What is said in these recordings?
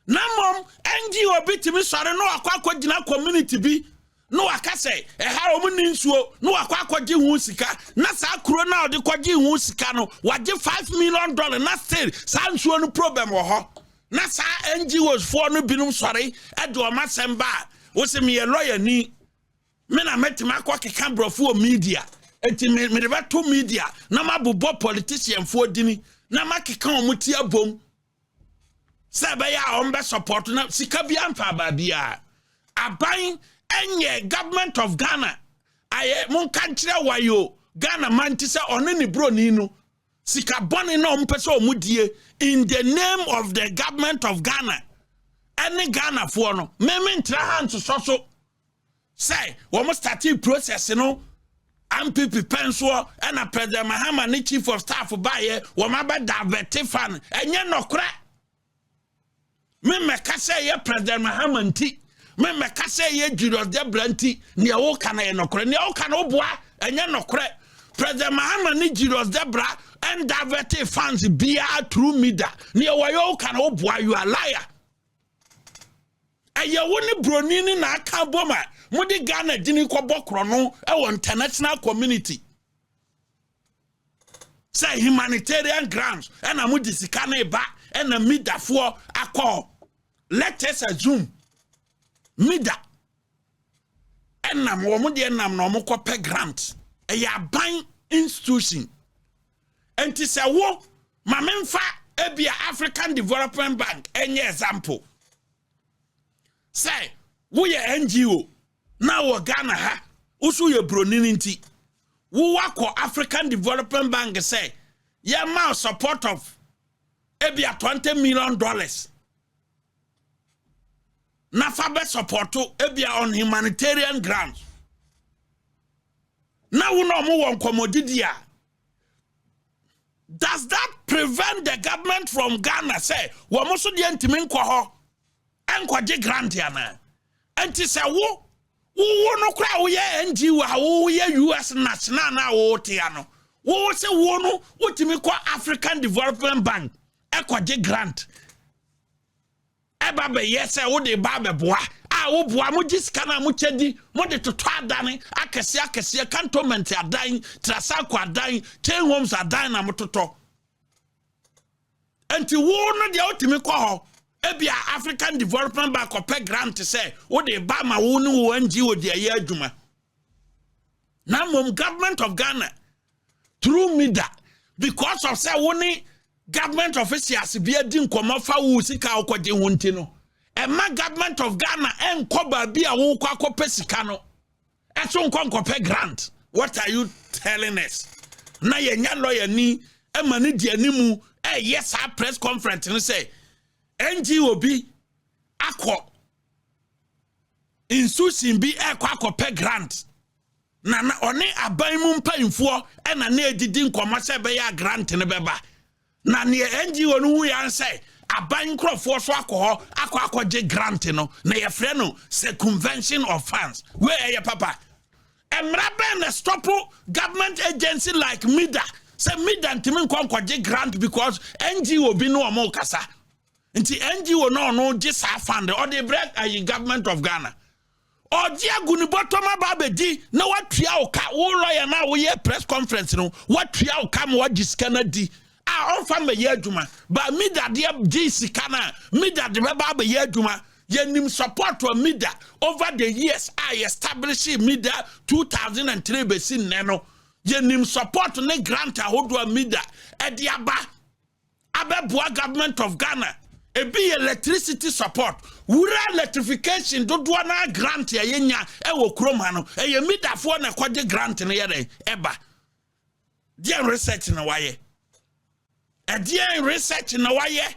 Namom NGO bitimi sore no akwa gina community bi no aka say ha omuni nsuo no akwa gye hu sika na sa kuro na ode kwagye hu sika no wagye $5 million na still sa nsuo no problem wo ho na sa NGOs for no binum sore e de o masemba wo se me lawyer ni me na metima akwa keka brofo media enti me de beto media na mabobo politician fo dini na makeka omuti abom sebe ya ombe support na sika bia mfa ba bia aban enye government of Ghana aye mon kantre wayo Ghana man ti se one ni bro ni no sika boni na ompese omudie in the name of the government of Ghana any Ghana for no me ntra hands so say we must start process no MPP penso and a President Mahama ni chief of staff baye we ma be divert fan enye nokra me meka say ye President Mahama nti me meka say ye Julius Debra nti ne wo kana ye nokra ne wo kana oboa enye nokra President Mahama ni Julius Debra and divert fans bia through media ne wo yo kana oboa you a liar aye woni broni ni na aka boma mudi Ghana dini ko bokro no e international community say humanitarian grounds and amudi sika na ba and a midafo akọ let us assume mida enam wo mudi enam no mo pe grant e ya ban institution enti se wo ma memfa ebia African Development Bank enye example say wo ye NGO na wo Ghana ha usu ye bronini nti wo wako African Development Bank say ye ma support of ebia $20 million na fabe support ebia on humanitarian grounds na wo no mo won komodidia does that prevent the government from Ghana say wo mo so de ntimi nkọ ho enkwaje grant ya na enti say wo no kra wo ye NGO ha wo ye US national na wo te ya no wo se wo no wotimi kọ African Development Bank ekwaje grant eba be yes wo de ba be boa a wo boa mo gisika na mo chedi mo de toto adane akese cantonment adan trasako adan chain homes adan na mo toto enti wo no de wotimi kọ ho ebia African Development Bank pay grant say wo de ba ma wo no wo NGO de ye adwuma na mom government of Ghana through media because of say woni government officials be adi nkomo fa wo sika akode hunti no e ma government of Ghana enko ba bia wo kwa akopɛ sika no e so nko grant. What are you telling us? Na ye nya lawyer ni e ma ne di animu e yes our press conference no say NGO bi akọ institution bi akopɛ grant na one aban mu mpanfo e na edidi nkomo se be ya grant ne beba na ne NGO no hu yan say aban krofo so akọ grant no na ye frɛ no circumvention of funds where ye papa emrabe na stop government agency like MIDA say MIDA ntimi nkɔ grant because NGO bi no omo kasa nti NGO no gye sa fund or the break ayi government of Ghana oji aguni botoma ba bedi na watua oka wo lawyer na wo ye press conference no watua oka mo wagiska na di a on fa me ye adwuma ba MIDA de gye sika na MIDA de ba ba ye adwuma yenim support to MIDA over the years I established MIDA 2003 besin neno yenim support ne grant ahodo MIDA e de aba abeboa government of Ghana e be electricity support wura electrification do na grant ya yenya e wo kroma no e ye MIDA fo na kwode grant no ye den eba dia research na waye e dia research na waye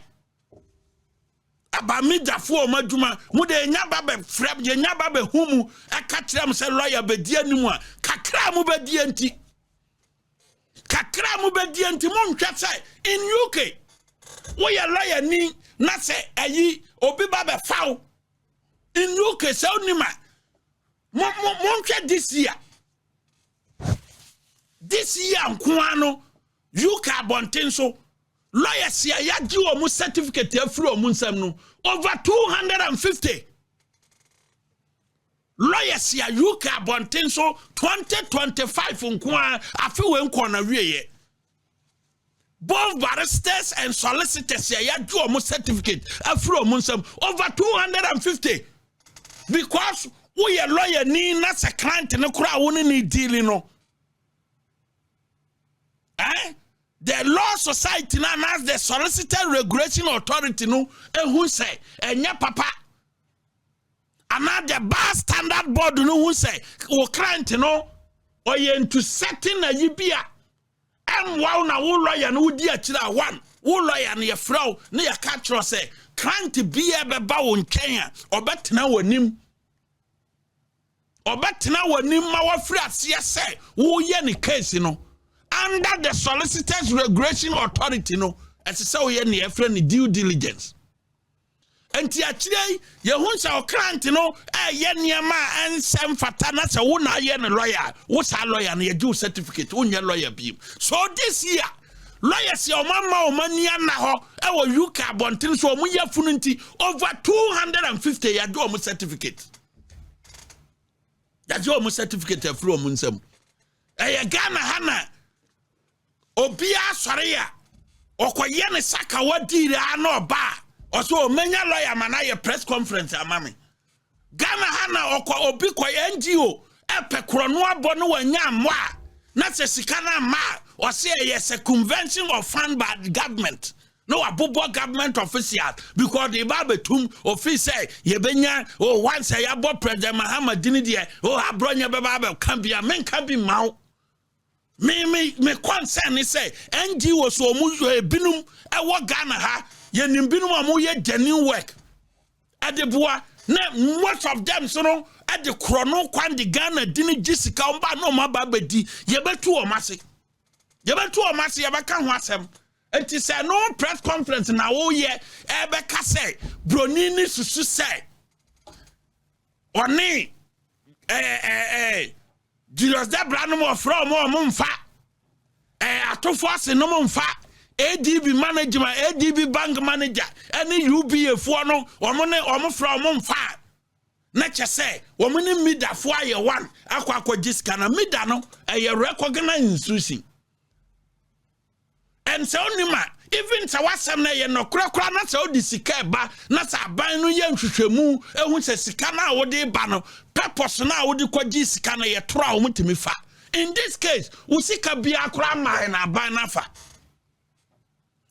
aba MIDA fo madwuma mu de nya ba be frem ye nya ba be humu e ka kire se lawyer be dia nimu a kakra mu be dia nti mo ntwa say in UK wo ye lawyer ni na se ayi obi ba be faw in UK se onima mo ntwa this year nkoano UK abonten so lawyers ya gi o mu certificate afiri o mu nsam no over 250 lawyers ya UK abonten so 2025 nkwa afi we nkwa na wieye. Both barristers and solicitors ya do omo certificate afro omo nsam over 250 because we a lawyer ni na se client ne kura woni ni deal no. The Law Society now as the Solicitor Regulation Authority no who say enya papa another bar standard board no who say o client no or into setting a yibia wow na wo lawyer no di akira one wo lawyer na ye frau na ye catch say client bia be ba wo nken a obetena wanim ma wa free ase say wo ye ne case no under the Solicitors Regulation Authority no as say we ye friend due diligence enti akire ye hu say o client no ye niam a ensem fata na say wo na ye ne lawyer wo sa lawyer na ye do certificate wo nye lawyer bi so this year lawyers ye o mania na ho e wo UK abontin so o mu ye funu nti over 250 ye do o mu certificate ya do o mu certificate e fru o mu nsam ye Ghana hana obia sore ya okoye ne saka wadire ana oba oso omenya lawyer mana ye press conference amame Ghana hana obi ko NGO epe krono abo no wanya mo a na se sika na ma o se yes a convention of fund by the government no abobo government official because the babetum office ye benya once ya bo president Muhammad dini de abronya beba kan bia men kan bi maw me concern is say NGO so mu binum e wo Ghana ha ye nim binum amu ye genuine work adeboa na most of them so no at the chrono kwan the Ghana dini jisika omba no ma ba bedi ye betu o mase ye beka ho asem enti say no press conference na wo ye e beka say broni ni susu say oni Julius Debranum from Mumfa atofo no mumfa ADB management ADB bank manager any UBA for no omo from mumfa na chese omuni mida fo aye one akwa jiska na mida no e recognize institution and so onima even sa wasem na ye no kura na sa odi sika ba na sa ban no ye nhwehwemu ehun se sika na wodi ba no purpose na wodi kwaji sika na ye toro a omutimi fa in this case usika bia kura mai na ban na fa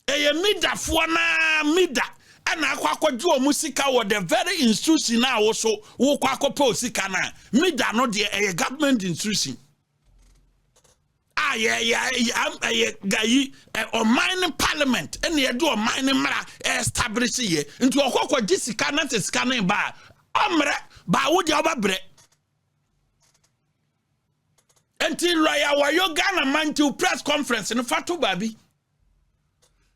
eye mida fo na mida ana akwakwaju omusika wo the very institution na wo so wo kwakopa osika na mida no de eye government institution gayi o mining parliament and ye do o mining mara establish ye into okokwa disika na sika na ba omre ba wo de obabre enti lawyer wa yo Ghana man to press conference in fatu babi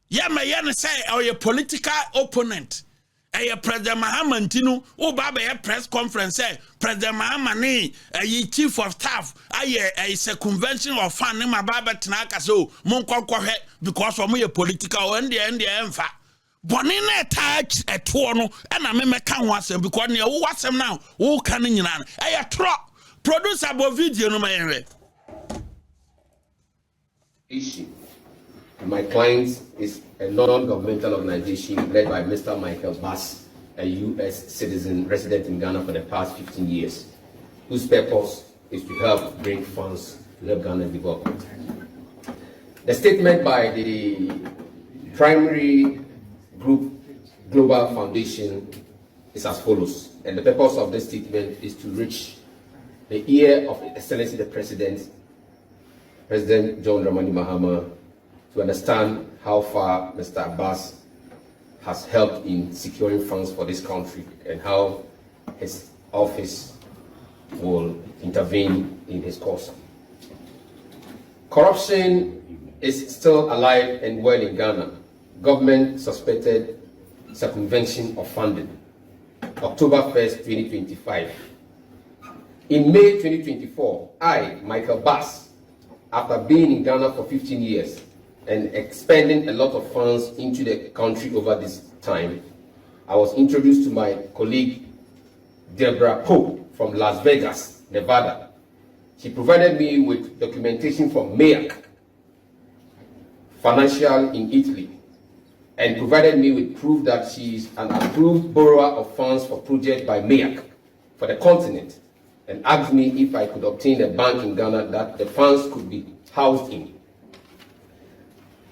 ye me ye say or your political opponent President Muhammad Tinu, baba press conference, President Muhammad ni chief of staff, is a convention of fun in my baba Tanaka so Monko because of me a political and the enfa. Bonina touch a tuono and I may can was because near what's them now, who can in an produce about video no my issue. My client is a non-governmental organization led by Mr. Michael Bass, a U.S. citizen resident in Ghana for the past 15 years, whose purpose is to help bring funds to help Ghana's development. The statement by the primary group Global Foundation is as follows, and the purpose of this statement is to reach the ear of Excellency the President John Dramani Mahama, to understand how far Mr. Abbas has helped in securing funds for this country and how his office will intervene in his cause. Corruption is still alive and well in Ghana. Government suspected circumvention of funding. October 1st, 2025. In May 2024, I, Michael Bass, after being in Ghana for 15 years, and expending a lot of funds into the country over this time, I was introduced to my colleague Deborah Pope from Las Vegas, Nevada. She provided me with documentation from MAIAC, Financial in Italy, and provided me with proof that she is an approved borrower of funds for project by MAIAC for the continent, and asked me if I could obtain a bank in Ghana that the funds could be housed in.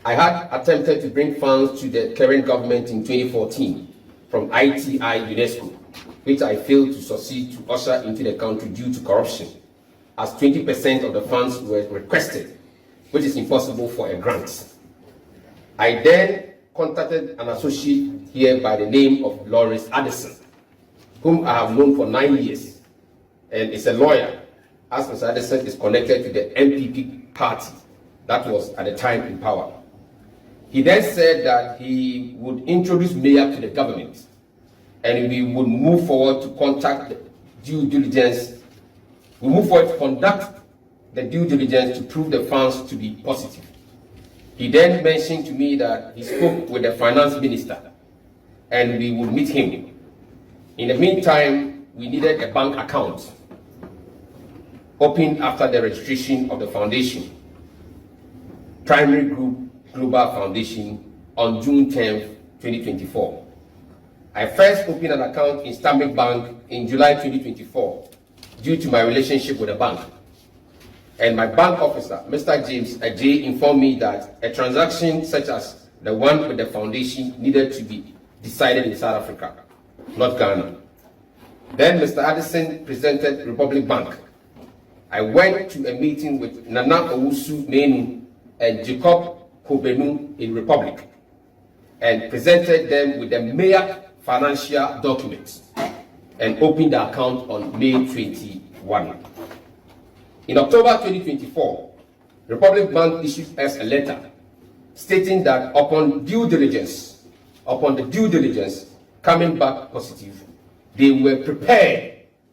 I had attempted to bring funds to the current government in 2014 from ITI UNESCO, which I failed to succeed to usher into the country due to corruption, as 20% of the funds were requested, which is impossible for a grant. I then contacted an associate here by the name of Lawrence Addison, whom I have known for 9 years, and is a lawyer, as Mr. Addison is connected to the MPP party that was at the time in power. He then said that he would introduce MAIAC to the government, and we would move forward to conduct the due diligence. We move forward to conduct the due diligence to prove the funds to be positive. He then mentioned to me that he spoke with the finance minister, and we would meet him. In the meantime, we needed a bank account opened after the registration of the foundation, Primary Group Global Foundation, on June 10, 2024. I first opened an account in Stanbic Bank in July 2024 due to my relationship with the bank. And my bank officer, Mr. James Ajay, informed me that a transaction such as the one with the foundation needed to be decided in South Africa, not Ghana. Then Mr. Addison presented Republic Bank. I went to a meeting with Nana Owusu Nenu and Jacob Kobenu in Republic and presented them with the MAIAC financial documents and opened the account on May 21. In October 2024, Republic Bank issued us a letter stating that upon the due diligence coming back positive, they were prepared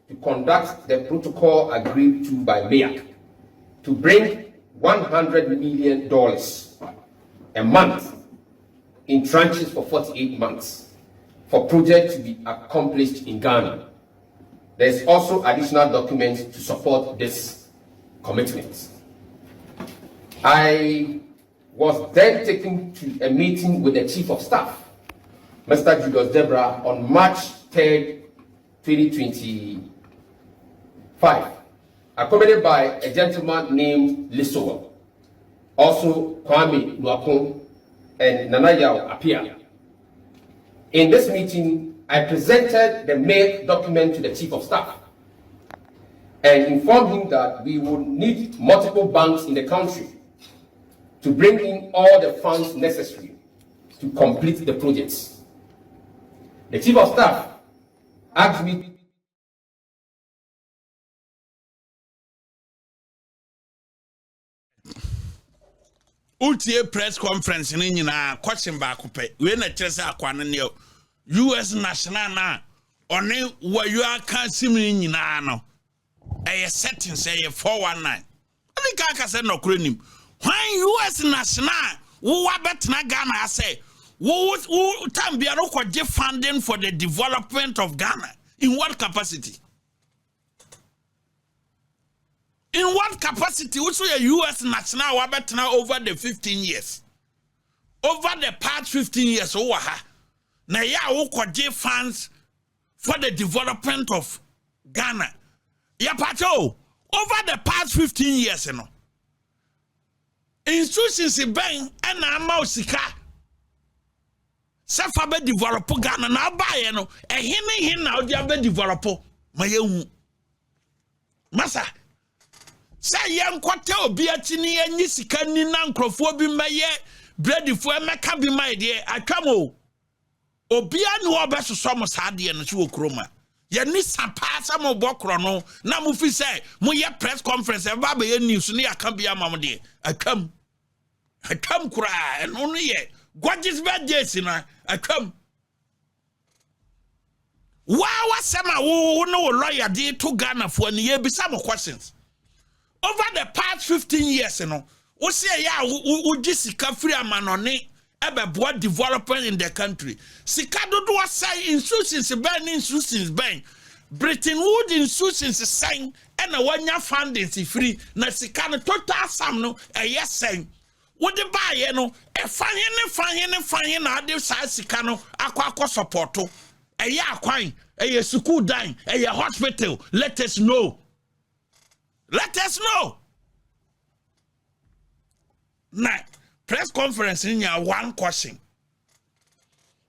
to conduct the protocol agreed to by MAIAC to bring $100 million a month in tranches for 48 months for projects to be accomplished in Ghana. There's also additional documents to support this commitment. I was then taken to a meeting with the Chief of Staff, Mr. Julius Debra, on March 3rd, 2025, accompanied by a gentleman named Lisowell, also Kwame Nwakon, and Nanayao Apia. In this meeting, I presented the MAIAC document to the Chief of Staff and informed him that we would need multiple banks in the country to bring in all the funds necessary to complete the projects. The Chief of Staff asked me Ultie press conference ni nyina question ba kope we na kyerese akwane ne US national na one wa you aka simi nyina no eye setting say 419 ani ka aka say no kronim when US national wo wa betna Ghana say wo tambia no kwaje funding for the development of Ghana in what capacity? In what capacity? Which way a US national wabetna over the 15 years? Over the past 15 years, na ya ukwaje funds for the development of Ghana. Ya pato, over the past 15 years, you know. Institutions in bank and ama usika. Sefa be develop Ghana na ba ye no. Hin na odi be develop ma ye Masa say yan kwate obi atini anyi sika ni na nkrofo bi maye breadifo emeka bi mai de atwamo obi anu obesoso mo saade no so okroma ye ni sapa sa mo bokro no na mo fi say mo ye press conference e ba ye news ni aka bi ama mo de atwam kura eno no ye gorgeous birthday na atwam wa wasema wo no lawyer de to Ghana for ni ye bi some questions. Over the past 15 years, you know, we say, yeah, we just free amanone Ebe development in the country. Sika dodo say institutions ben Britain Wood institutions saying and a 1 year funding free na sika no total sum no yes saying what the buy no e fine na ade sa sika no akwa support ya akwan a school dine a hospital. Let us know. Now, press conference in your one question.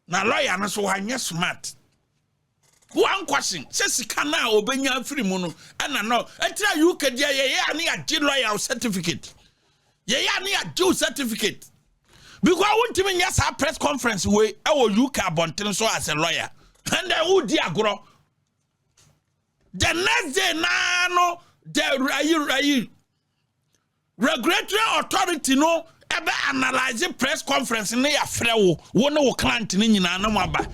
Now, lawyer, no so one smart. One question. Says can now obey your free mono. And I know. I tell you, can ya need lawyer certificate. Ya need a due certificate. Because I want to mean yes, our press conference way. I will you carbon so as a lawyer. And then who dear grow. The next day, no, the regulatory authority no ebe analyze press conference ne ya frewo wo ne wo client ne nyina na maba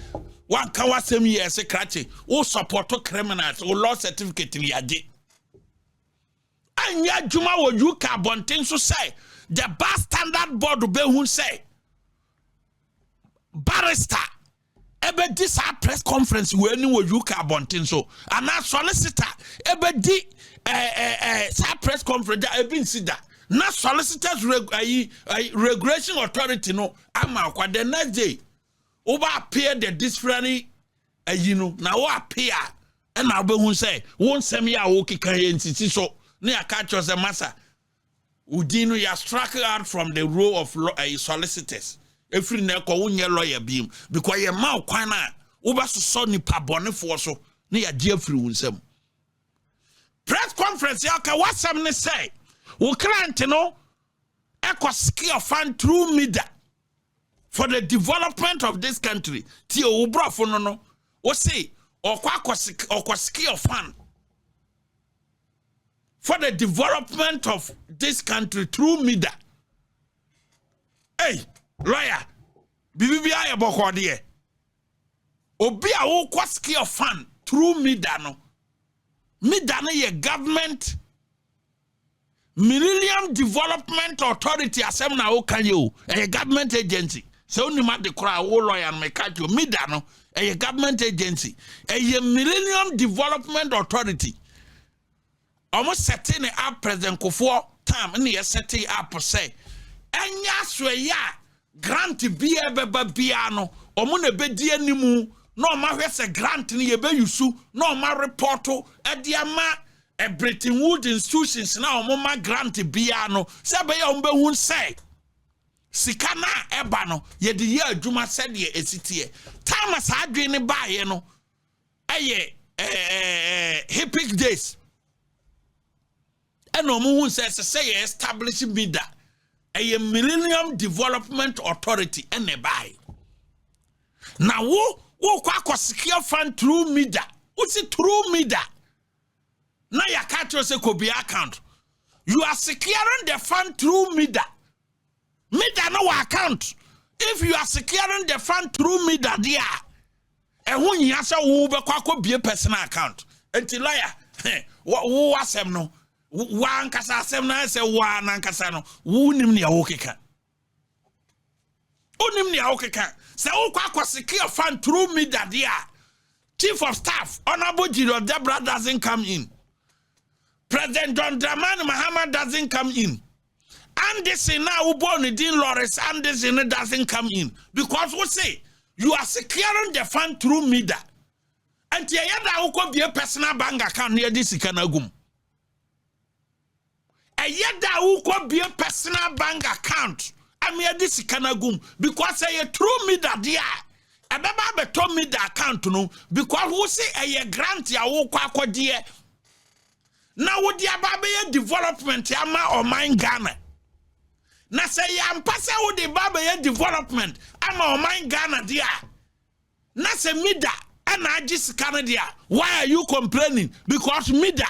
wan ka wasem ye secretary wo support criminals wo law certificate li age anya juma wo you ka bonten so say the bar standard board be hu say barrister ebe di sa press conference we ni wo you ka bonten so ana solicitor ebe di sa press conference ebe insida na solicitors regulation authority no ama kwa the next day over appear the disciplinary na wo appear and na be hu say won sem ya wo kika entity so na ya catch us a massa udinu ya struck out from the role of solicitors every na ko wonye lawyer bim because ye ma kwan na wo ba so ni pa bonefo so na ya die afri wunsam press conference ya ka wasam ne say we can't echo skill fund through media for the development of this country. Ti o brafo no we say okwa skill fund for the development of this country through media. Hey, lawyer, bibi ya boko de. Obi a wo kwa skill fund through media no. Media no ye government Millennium Development Authority asem na o kan you a government agency so ni ma de kra wo lawyer me catch you mida no a government agency a Millennium Development Authority almost setting up President Kufuor time and ye setting up say enya so ya grant bia beba bia no omo na be di animu no ma hwese grant ni ye be yusu no ma reporto e dia ma a Britain Wood institutions now mama grant bia no se be ya ombe hu say sika na eba no ye de ye adwuma se de esitie time sa adwene ba ye no eye hippic days eno mu hu say establish bida eye Millennium Development Authority ene bai na wo kwa secure fund through media uti through media. Now you catch yourself could be account. You are securing the fund through media. Media no account. If you are securing the fund through media, dear, and when you answer, who be a personal account. Until liar, what was them no? One casa sem na say one and casano. Who nimni a okeka? Who nimni a okeka? Say, oh, kwa secure fund through media, dear. Chief of Staff, Honorable Jiro Debra doesn't come in. President John Dramani Mahama doesn't come in. Anderson now born Dean Lawrence Anderson doesn't come in. Because we say you are securing the fund through media. And the other could be a personal bank account near this Ikanagum. And yet that could be a personal bank account. I'm here this Ikanagum because a true media dear. A baba told me the account no because we say a grant ya wo dear. Now what the Babaye development yama or mine Ghana. Na say yam pasa wo the Babaye development ama or mine Ghana dia. Na say mida and I just Canada. Why are you complaining? Because mida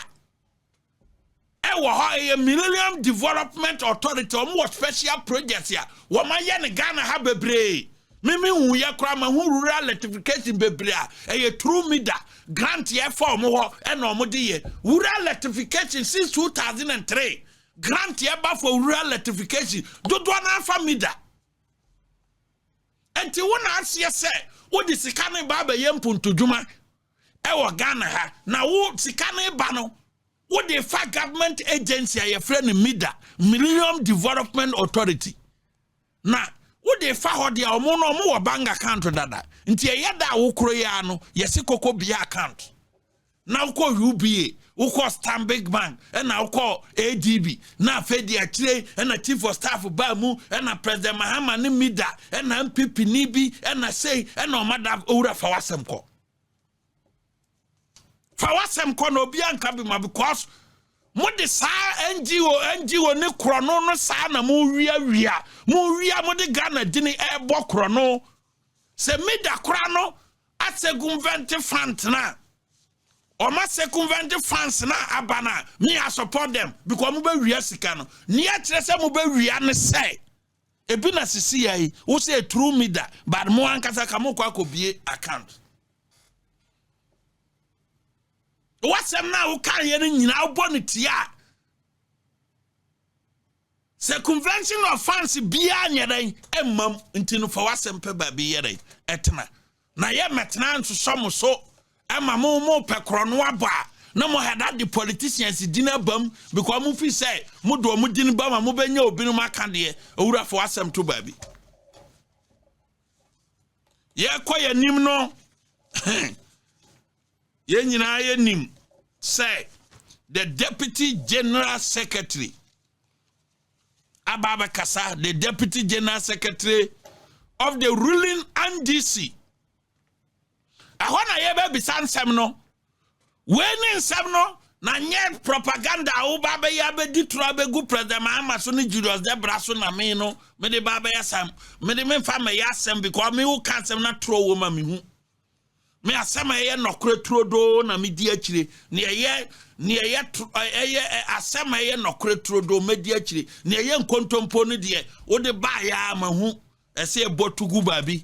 a Millennium Development Authority or special projects here. Wama Ghana have bebre. Mimi hu ya krama hu rural electrification bebrea a true mida grant ye for mo and no mo de rural electrification since 2003 grant ye ba for rural electrification do na fa mida enti wona asie se wo di sika ne ba ba yempunto dwuma e wo Ghana ha na wo sika ne ba no wo de fa government agency a yefre ne MIDA, Millennium Development Authority, na wo de fa ho de omo no omo wo bank account dada nti e yeda wo kro ya no yesi koko bia account na wo ko UBA wo ko Stanbic Bank na wo ko ADB na afedi akire na chief of staff ba mu na president Mahama ne MIDA na MPP ni bi na say na omada owura fa wasem ko no obi anka bi ma because mo de sa NGO ne krono no sa na mo wia mo de Ghana dini e bo krono se MIDA krono at circumvent fund na o ma circumvent funds na abana me I support them because mo be wia sika no ne a kire se mo be wia ne say e bi na sisi yayi wo say true MIDA but mo ankasa ka mo kwa kobie account. What's them now who can't hear in our bonnetia? Circumvention of fancy beyond your day, and mum until for what's them peba be etna. Na ye metnan to some so, and my more pecronwa bar. No more had that the politicians dinner bum because Mufi say, Mudo Mudin Bama Mubenyo Binuma Candy, or for what's them to baby. Ye quite a nimno. Ye nim say the Deputy General Secretary Ababa Kasa, the Deputy General Secretary of the ruling NDC. I wanna hear baby san semno. When in semno na nye propaganda u baba ya be ditro be gu president Mahama so ni Julius de braso na me no me de baba ya sam me de me fa me ya sam because me who can sem na tro wo ma me hu. Me asema ye nokre trodo na me di akire ne ye asema ye nokre trodo me di akire ne ye nkontompo ne de wo de ba ya ma hu ese e botugu babi